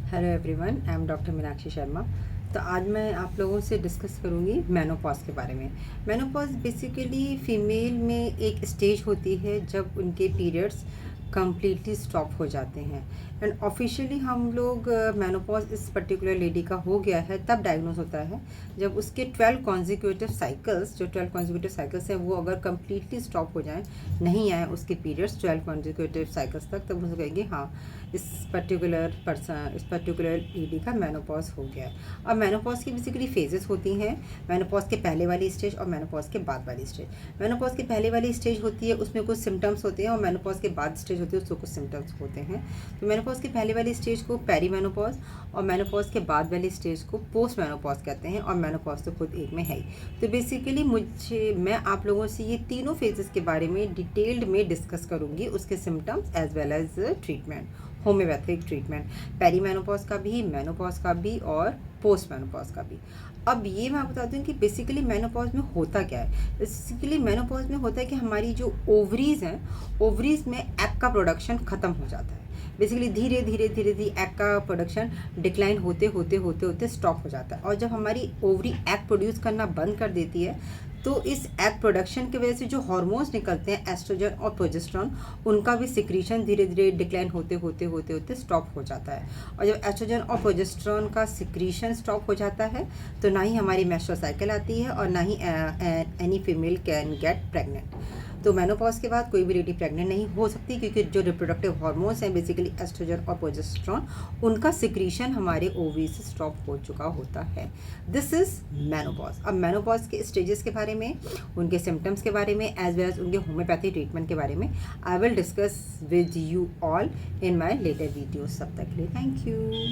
Hello everyone, I am doctor Meenakshi Sharma. तो आज मैं आप लोगों से डिस्कस करूंगी मेनोपॉज के बारे में। मेनोपॉज बेसिकली फीमेल में एक स्टेज होती है जब उनके पीरियड्स कम्प्लीटली स्टॉप हो जाते हैं। एंड ऑफिशियली हम लोग मेनोपॉज इस पर्टिकुलर लेडी का हो गया है तब डायग्नोज होता है जब उसके 12 कॉन्जिक्यूटिव साइकिल्स, जो 12 कॉन्जिक्यूटिव साइकिल्स हैं वो अगर कम्प्लीटली स्टॉप हो जाएं, नहीं आए उसके पीरियड्स 12 कॉन्जिक्यूटिव साइकिल्स तक, तब उसको कहेंगे हाँ इस पर्टिकुलर लेडी का मेनोपॉज हो गया है। अब मेनोपॉज की बेसिकली फेजेस होती हैं, मेनोपॉज के पहले वाली स्टेज और मेनोपॉज के बाद वाली स्टेज। मेनोपॉज के पहले वाली स्टेज होती है, उसमें कुछ सिम्टम्स होते हैं, और मेनोपॉज के बाद स्टेज होती है उसको कुछ सिम्टम्स होते हैं। तो मेनोपॉज के पहले वाली स्टेज को पेरी मेनोपॉज और मेनोपॉज के बाद वाली स्टेज को पोस्ट मेनोपॉज कहते हैं, और मेनोपॉज तो खुद एक में है ही। तो बेसिकली मैं आप लोगों से ये तीनों फेजेस के बारे में डिटेल्ड में डिस्कस करूँगी, उसके symptoms as well as treatment, homeopathic treatment, perimenopause का भी, मेनोपॉज का भी और पोस्ट मेनोपॉज का भी। अब ये मैं बताती हूँ कि बेसिकली मेनोपॉज में होता क्या है। बेसिकली मेनोपॉज में होता है कि हमारी जो ओवरीज हैं, ओवरीज में एग का प्रोडक्शन ख़त्म हो जाता है। बेसिकली धीरे धीरे एग का प्रोडक्शन डिक्लाइन होते स्टॉप हो जाता है, और जब हमारी ओवरी एग प्रोड्यूस करना बंद कर देती है तो इस एग प्रोडक्शन की वजह से जो हार्मोन्स निकलते हैं एस्ट्रोजन और प्रोजेस्टेरोन, उनका भी सिक्रीशन धीरे धीरे डिक्लाइन होते स्टॉप हो जाता है। और जब एस्ट्रोजन और प्रोजेस्टेरोन का सिक्रीशन स्टॉप हो जाता है तो ना ही हमारी मेंस्ट्रुअल साइकिल आती है और ना ही any female can get pregnant. तो मेनोपॉज के बाद कोई भी लेडी प्रेग्नेंट नहीं हो सकती, क्योंकि जो रिप्रोडक्टिव हार्मोन्स हैं बेसिकली एस्ट्रोजन और प्रोजेस्टेरोन, उनका सिक्रीशन हमारे ओवरी से स्टॉप हो चुका होता है। This is menopause. अब मेनोपॉज के स्टेजेस के बारे में, उनके सिम्टम्स के बारे में, एज वेल एज उनके होम्योपैथी ट्रीटमेंट के बारे में I will discuss with you all in my later videos. तब तक के लिए थैंक यू।